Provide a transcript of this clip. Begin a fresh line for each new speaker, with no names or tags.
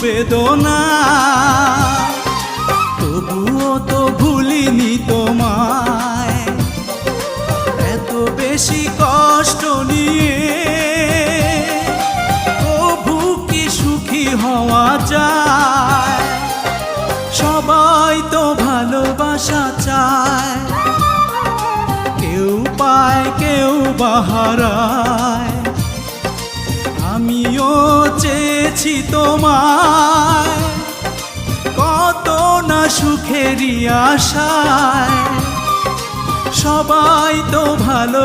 বেদনা, তবুও তো ভুলিনি তোমায়। এত বেশি কষ্ট নিয়ে তবু কি সুখী হওয়া যায়? সবাই তো ভালোবাসা চায়, কেউ পায় কেউ বাহারায়। আমিও চেয়েছি তোমায়, কত না সুখেরই আশায়। সবাই তো ভালো